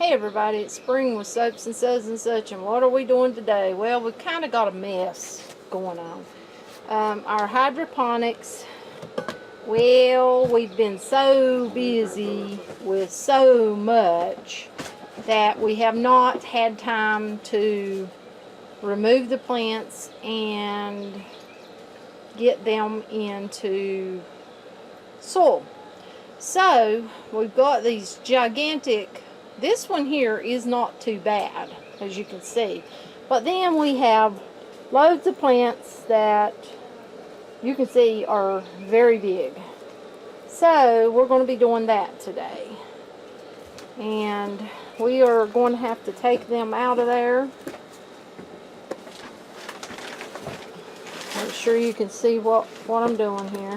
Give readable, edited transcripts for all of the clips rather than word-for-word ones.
Hey everybody, it's Spring with Soaps and Suds and such, and what are we doing today? Well, we've kind of got a mess going on. Our hydroponics, well, we've been so busy with so much that we have not had time to remove the plants and get them into soil. So, we've got these gigantic. This one here is not too bad, as you can see. But then we have loads of plants that you can see are very big. So we're going to be doing that today. And we are going to have to take them out of there. Make sure you can see what I'm doing here.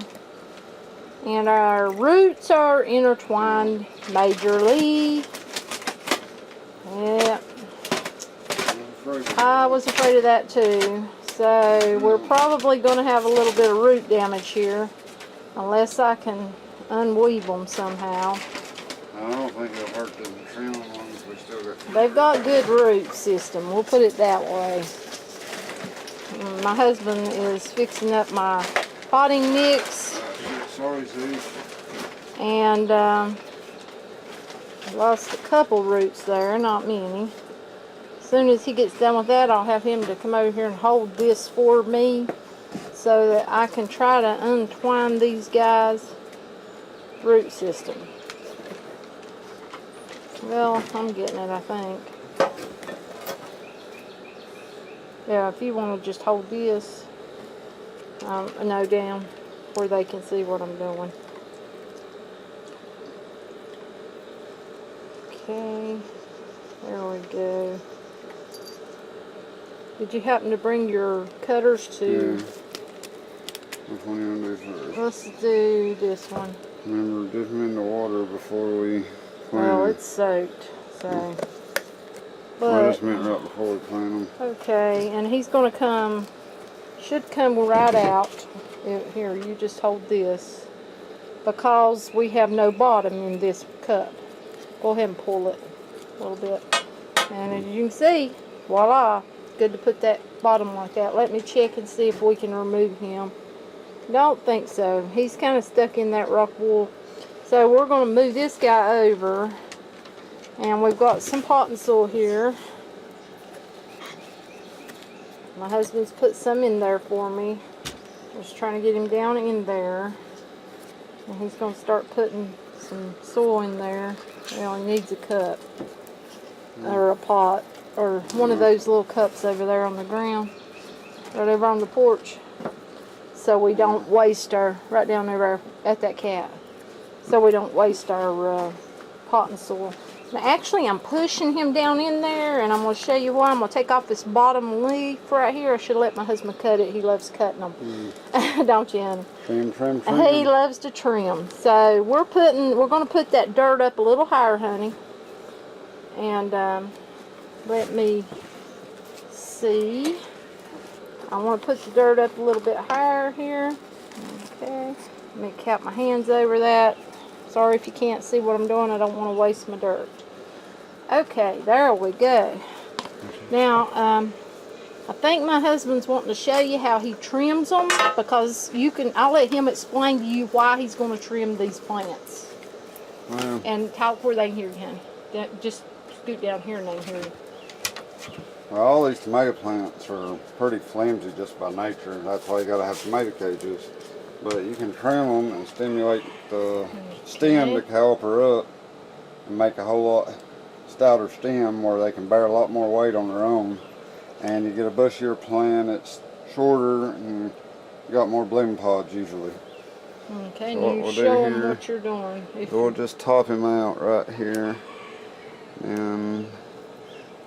And our roots are intertwined majorly. Yeah, I was afraid of that too. So we're probably going to have a little bit of root damage here, unless I can unweave them somehow. I don't think it'll hurt the trim ones. We still got. They've got good root system. We'll put it that way. My husband is fixing up my potting mix. Sorry, Sue. And lost a couple roots there, not many. As soon as he gets done with that, I'll have him to come over here and hold this for me so that I can try to untwine these guys' root system. Well, I'm getting it, I think. Yeah, if you want to just hold this, no, down where they can see what I'm doing. Okay, there we go. Did you happen to bring your cutters to? Yeah. Which one you want to do first? Let's do this one. Remember, dip them in the water before we plant Well, them. it's soaked, so. I just meant right before we plant them. Okay, and he's going to come, should come right out. Here, you just hold this, because we have no bottom in this cup. Go ahead and pull it a little bit. And as you can see, voila, good to put that bottom like that. Let me check and see if we can remove him. Don't think so. He's kind of stuck in that rock wool. So we're going to move this guy over. And we've got some potting soil here. My husband's put some in there for me. Just trying to get him down in there. And he's going to start putting some soil in there. Well, he needs a cup. Or a pot. Or one of those little cups over there on the ground. Right over on the porch. So we don't waste our, right down there at that cat. So we don't waste our potting soil. Now actually I'm pushing him down in there, and I'm going to show you why. I'm going to take off this bottom leaf right here. I should let my husband cut it. He loves cutting them. Don't you, honey? Trim. He loves to trim. So we're going to put that dirt up a little higher, honey. And let me see. I want to put the dirt up a little bit higher here. Okay. Let me cap my hands over that. Sorry if you can't see what I'm doing. I don't want to waste my dirt. Okay, there we go. Now, I think my husband's wanting to show you how he trims them, because I'll let him explain to you why he's going to trim these plants. Well, And talk where they can hear you, honey. Just scoot down here and they can hear you. well, all these tomato plants are pretty flimsy just by nature. That's why you got to have tomato cages. But you can trim them and stimulate the stem to caliper up and make a whole lot stouter stem where they can bear a lot more weight on their own. And you get a bushier plant, it's shorter, and you got more bloom pods usually. Okay, So and you show them what you're doing. So we'll just top him out right here. And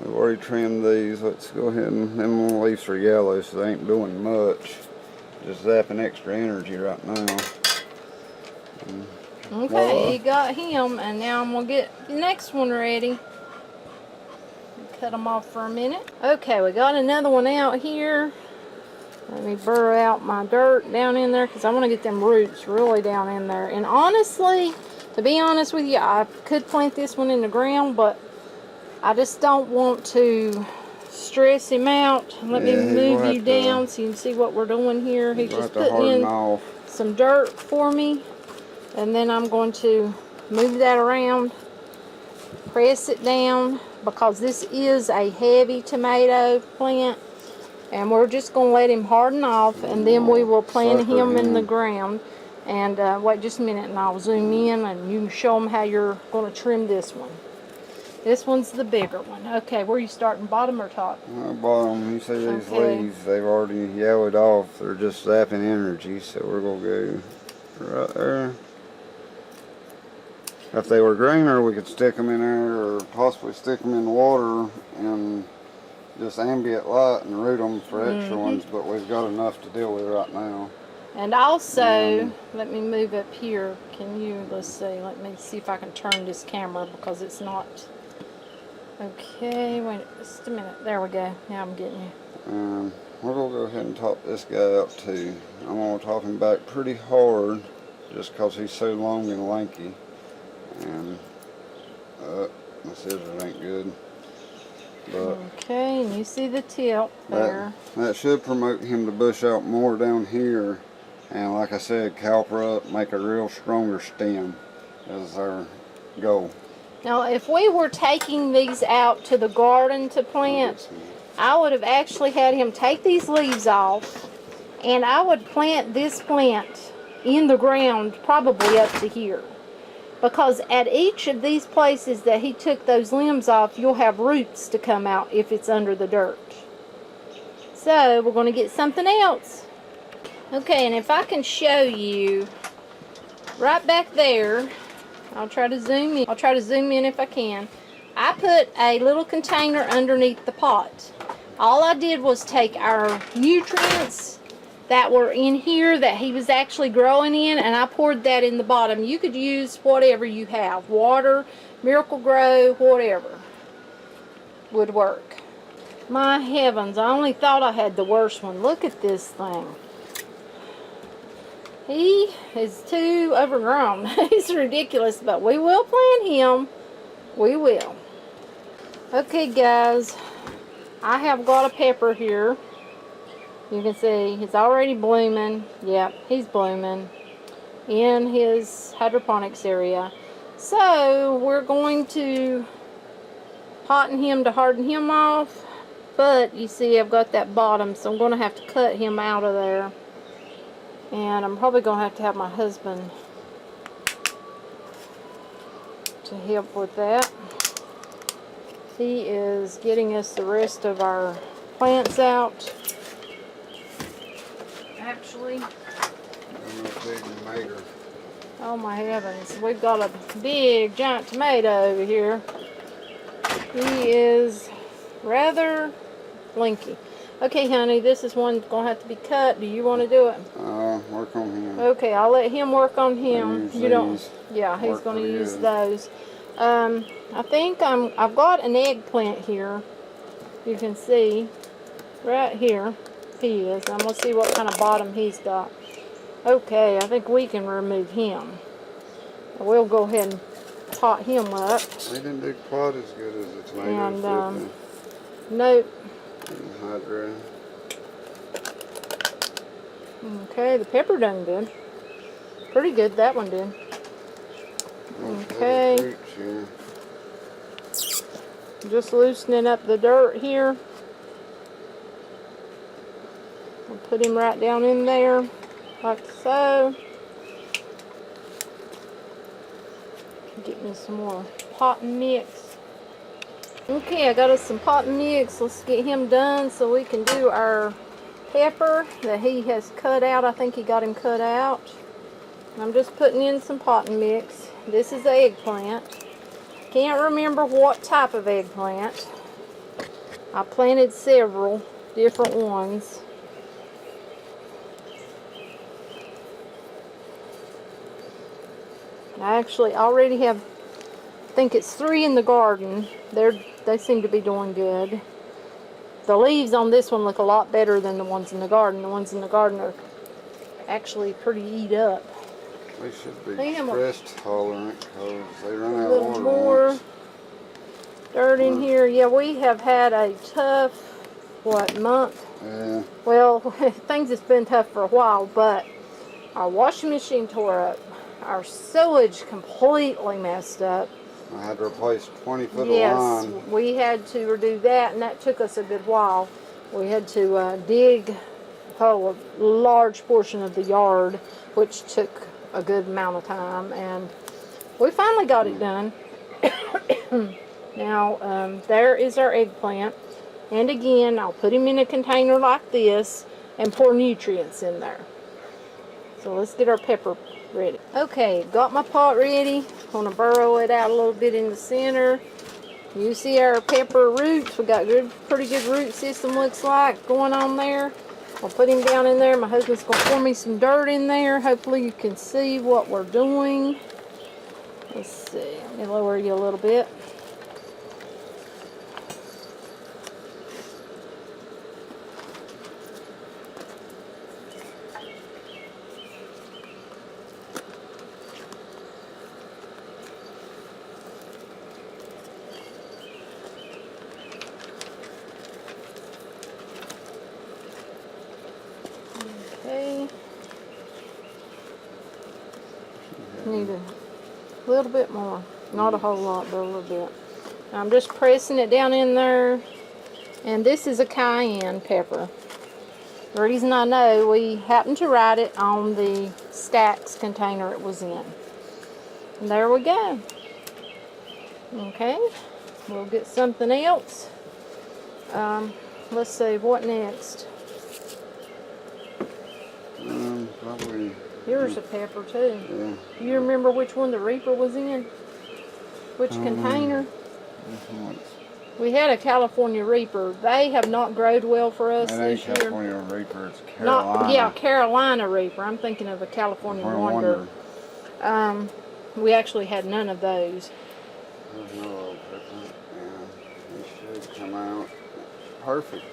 we've already trimmed these. Let's go ahead and them leaves are yellow, so they ain't doing much. Just zapping extra energy right now. Okay, you got him, and now I'm going to get the next one ready. Cut them off for a minute. Okay, we got another one out here. Let me burrow out my dirt down in there, because I want to get them roots really down in there. And honestly, to be honest with you, I could plant this one in the ground, but I just don't want to stress him out. Let me move you down so you can see what we're doing here. He's just putting in some dirt for me. And then I'm going to move that around, press it down, because this is a heavy tomato plant. And we're just going to let him harden off, and then we will plant him in the ground. And wait just a minute, and I'll zoom in, and you can show them how you're going to trim this one. This one's the bigger one. Okay, where are you starting, bottom or top? Bottom. You see these leaves, they've already yellowed off. They're just zapping energy, so we're going to go right there. If they were greener, we could stick them in there, or possibly stick them in the water and just ambient light and root them for extra ones, but we've got enough to deal with right now. And also, let me move up here. Can you, let's see, let me see if I can turn this camera because it's not. Okay, wait just a minute. There we go. Now I'm getting you. We're going to go ahead and top this guy out too. I'm going to top him back pretty hard just because he's so long and lanky. And my scissors ain't good. But okay, and you see the tip there. That should promote him to bush out more down here. And like I said, caliper up, make a real stronger stem is our goal. Now, if we were taking these out to the garden to plant, I would have actually had him take these leaves off, and I would plant this plant in the ground probably up to here. Because at each of these places that he took those limbs off, you'll have roots to come out if it's under the dirt. So, we're going to get something else. Okay, and if I can show you right back there, I'll try to zoom in. I'll try to zoom in if I can. I put a little container underneath the pot. All I did was take our nutrients that were in here that he was actually growing in, and I poured that in the bottom. You could use whatever you have. Water, Miracle Grow, whatever would work. My heavens, I only thought I had the worst one. Look at this thing. He is too overgrown. He's ridiculous, but we will plant him. We will. Okay, guys, I have got a pepper here. You can see he's already blooming. Yep, he's blooming in his hydroponics area. So we're going to potten him to harden him off. But you see I've got that bottom, so I'm going to have to cut him out of there. And I'm probably going to have my husband to help with that. He is getting us the rest of our plants out. Actually, oh my heavens, we've got a big giant tomato over here. He is rather blinky. Okay, honey, this is one going to have to be cut. Do you want to do it? Work on him. Okay, I'll let him work on him. You don't. Yeah, he's going to use those. I think I've got an eggplant here. You can see right here. He is. I'm going to see what kind of bottom he's got. Okay, I think we can remove him. We'll go ahead and pot him up. He didn't do quite as good as the tomatoes. And nope. Okay, the pepper done good. Pretty good, that one did. Okay. Just loosening up the dirt here. I'll put him right down in there, like so. Get me some more potting mix. Okay, I got us some potting mix. Let's get him done so we can do our pepper that he has cut out. I think he got him cut out. I'm just putting in some potting mix. This is the eggplant. Can't remember what type of eggplant. I planted several different ones. I actually already have, I think it's 3 in the garden. They seem to be doing good. The leaves on this one look a lot better than the ones in the garden. The ones in the garden are actually pretty eat up. They should be stress tolerant because they run out of water. dirt in here. Yeah, we have had a tough, what, month? Yeah. Well, things has been tough for a while, but our washing machine tore up. Our sewage completely messed up. I had to replace 20 foot Yes, of line. we had to redo that, and that took us a good while. We had to dig a large portion of the yard, which took a good amount of time, and we finally got it done. Now, there is our eggplant. And again, I'll put him in a container like this and pour nutrients in there. So let's get our pepper ready. Okay, got my pot ready. Gonna burrow it out a little bit in the center. You see our pepper roots. We got pretty good root system looks like going on there. I'll put him down in there. My husband's gonna pour me some dirt in there. Hopefully you can see what we're doing. Let's see, let me lower you a little bit. Okay. Need a little bit more. Not a whole lot, but a little bit. I'm just pressing it down in there. And this is a cayenne pepper. The reason I know, we happened to write it on the stacks container it was in. And there we go. Okay. We'll get something else. Let's see, what next? Probably. Here's a pepper too. Yeah. You remember which one the Reaper was in? Which container? We had a California Reaper. They have not growed well for us That ain't this year. California Reaper, it's Carolina. Yeah, Carolina Reaper. I'm thinking of a California Wonder. We actually had none of those. There's no old pepper. Yeah, they should come out perfect.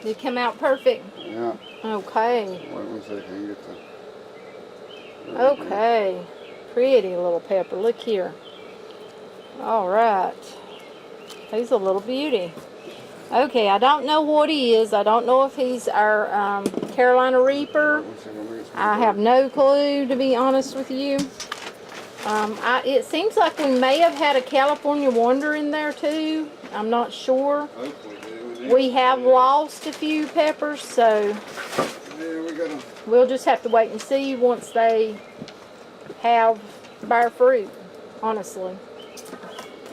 They come out perfect. Yeah. Okay. Wait 1 second, get the. Okay. Pretty little pepper. Look here. All right. He's a little beauty. Okay, I don't know what he is. I don't know if he's our Carolina Reaper. I have no clue, to be honest with you. It seems like we may have had a California Wonder in there too. I'm not sure. We have lost a few peppers, so we'll just have to wait and see once they have bear fruit, honestly.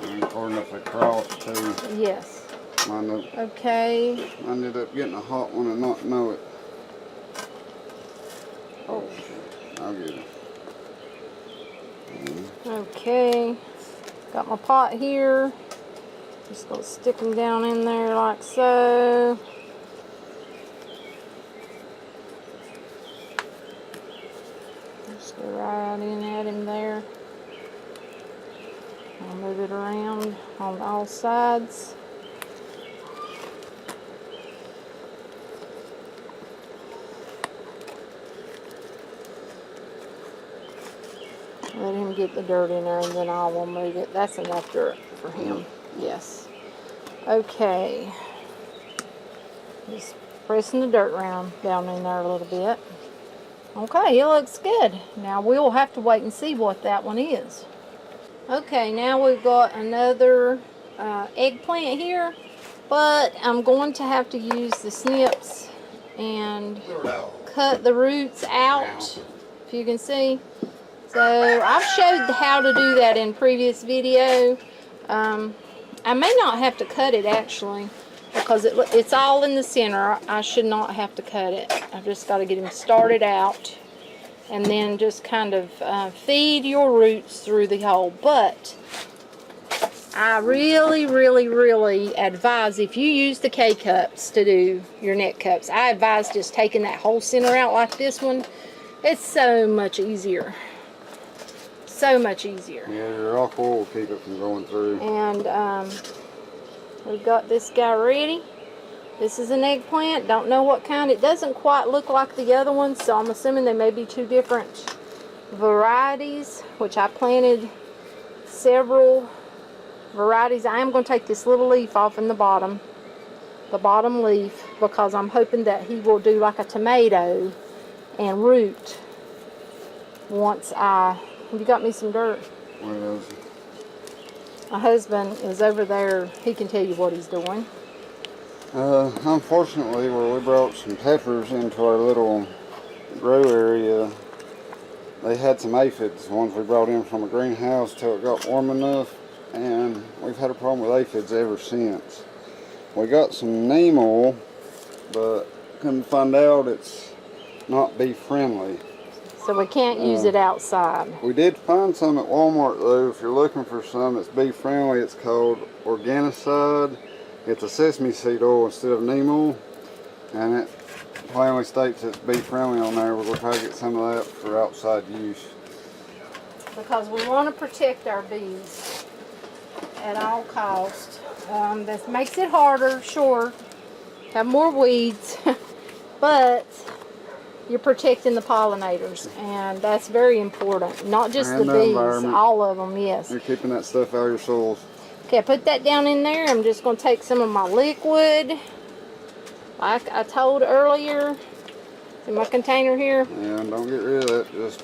And pouring up the cross too. Yes. Okay. I ended up getting a hot one and not know it. Oh. I'll get it. Okay. Got my pot here. Just gonna stick them down in there like so. Just go right in at him there. I'll move it around on all sides. Let him get the dirt in there and then I will move it. That's enough dirt for him. Yes. Okay. Just pressing the dirt around down in there a little bit. Okay, it looks good. Now we'll have to wait and see what that one is. Okay, now we've got another eggplant here, but I'm going to have to use the snips and cut the roots out, if you can see. So I've showed how to do that in previous video. I may not have to cut it actually, because it's all in the center. I should not have to cut it. I've just got to get them started out and then just kind of feed your roots through the hole. But I really, really, really advise, if you use the K-cups to do your net cups, I advise just taking that whole center out like this one. It's so much easier. So much easier. Yeah, your rock wool will keep it from going through. And we've got this guy ready. This is an eggplant. Don't know what kind. It doesn't quite look like the other ones, so I'm assuming they may be two different varieties, which I planted several varieties. I am going to take this little leaf off in the bottom leaf, because I'm hoping that he will do like a tomato and root once have you got me some dirt? Where is it? My husband is over there. He can tell you what he's doing. Unfortunately, where we brought some peppers into our little grow area, they had some aphids, the ones we brought in from a greenhouse, till it got warm enough, and we've had a problem with aphids ever since. We got some neem oil, but couldn't find out it's not bee friendly. So we can't use it outside. We did find some at Walmart though. If you're looking for some that's bee friendly, it's called Organicide. It's a sesame seed oil instead of neem oil, and it plainly states it's bee friendly on there. We're going to try to get some of that for outside use. Because we want to protect our bees at all costs. This makes it harder, sure. Have more weeds, but you're protecting the pollinators, and that's very important. Not just And the the bees, environment. all of them, yes. You're keeping that stuff out of your soils. Okay, I put that down in there. I'm just going to take some of my liquid, like I told earlier. It's in my container here. And don't get rid of that. Just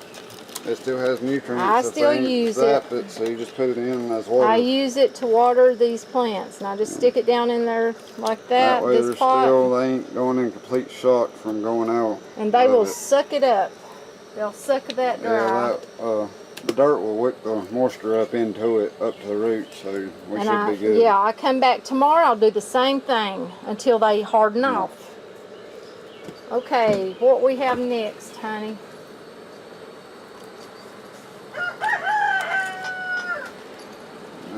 it still has nutrients. I if still they ain't use zapped it. So you just put it in as water. I use it to water these plants, and I just stick it down in there like that. That way this pot, they ain't going in complete shock from going out. and they will it. suck it up. They'll suck that dry. Yeah, the dirt will wick the moisture up into it, up to the roots, so we And should be good. yeah, I come back tomorrow, I'll do the same thing until they harden off. Okay, what we have next, honey?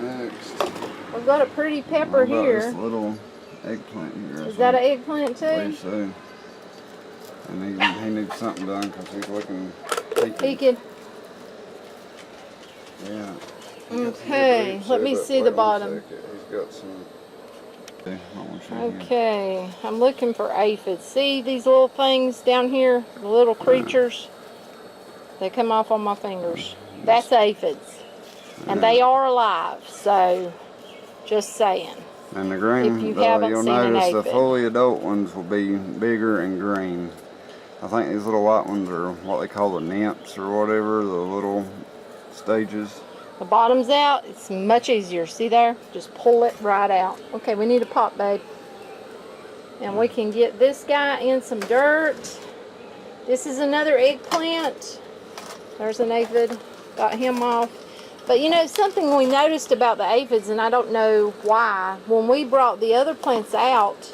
Next, We've got a pretty pepper what about here. this little eggplant here. Is that an eggplant I too? believe so. And he needs something done because he's looking peaky. Peeked. Yeah. Okay, let me see the bottom. He's got some. Okay, I want you here. Okay, I'm looking for aphids. See these little things down here? The little creatures? They come off on my fingers. That's aphids. And they are alive, so just saying. And the green, If you haven't you'll seen an notice the aphid. fully adult ones will be bigger and green. I think these little white ones are what they call the nymphs or whatever, the little stages. The bottom's out, it's much easier. See there? Just pull it right out. Okay, we need a pot, babe. And we can get this guy in some dirt. This is another eggplant. There's an aphid. Got him off. But you know, something we noticed about the aphids, and I don't know why, when we brought the other plants out,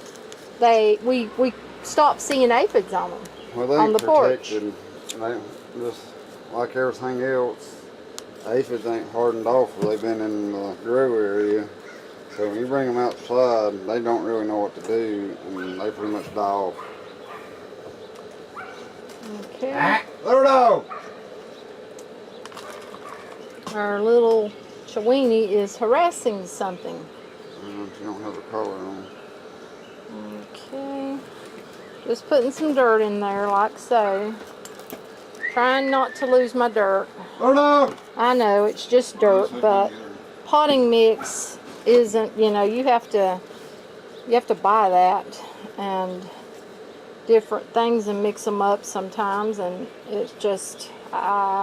we stopped seeing aphids on them. Well, they On ain't the porch. protected. They just like everything else. Aphids ain't hardened off where they've been in the grow area. So when you bring them outside, they don't really know what to do, and they pretty much die off. Okay. Let her go! Our little Chewini is harassing something. She don't have the collar on. Okay. Just putting some dirt in there like so. Trying not to lose my dirt. Oh no! I know it's just dirt, but potting mix isn't, you know, you have to buy that and different things and mix them up sometimes, and it's just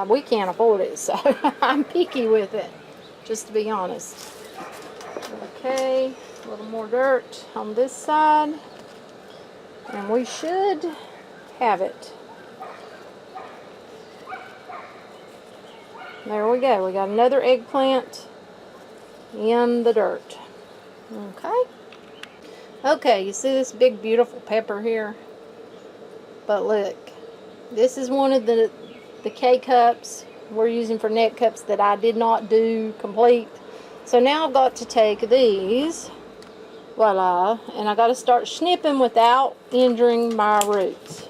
we can't afford it, so I'm picky with it, just to be honest. Okay, a little more dirt on this side, and we should have it. There we go. We got another eggplant in the dirt. Okay. Okay, you see this big beautiful pepper here? But look, this is one of the K-cups we're using for net cups that I did not do complete. So now I've got to take these, voila, and I got to start snipping without injuring my roots.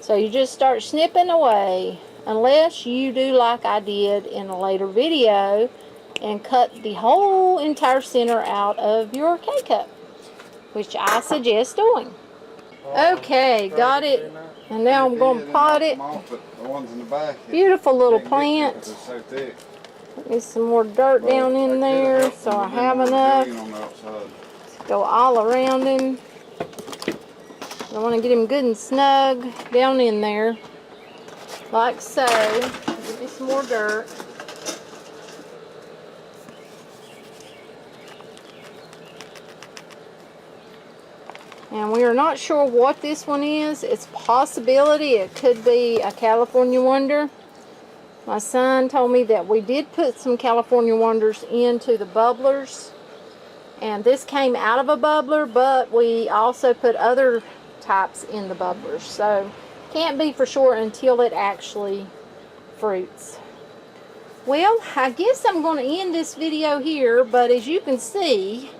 So you just start snipping away, unless you do like I did in a later video and cut the whole entire center out of your K-cup, which I suggest doing. Okay, got it And now I'm going to pot it. The ones in the back, Beautiful little it's plant. so thick. Get some more dirt down in there so I have enough. Go all around him. I want to get him good and snug down in there. Like so. Give me some more dirt. And we are not sure what this one is. It's a possibility it could be a California Wonder. My son told me that we did put some California Wonders into the bubblers. And this came out of a bubbler, but we also put other types in the bubblers. So can't be for sure until it actually fruits. Well, I guess I'm going to end this video here, but as you can see,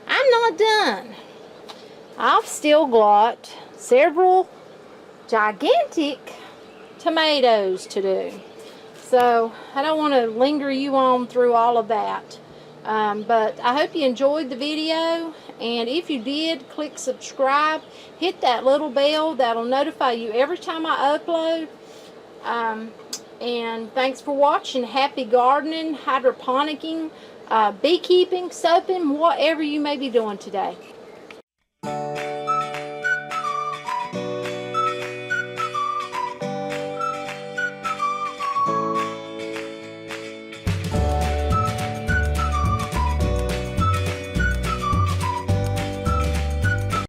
I'm not done. I've still got several gigantic tomatoes to do. So I don't want to linger you on through all of that. But I hope you enjoyed the video. And if you did, click subscribe. Hit that little bell. That'll notify you every time I upload. And thanks for watching. Happy gardening, hydroponicking, beekeeping, soaping, whatever you may be doing today.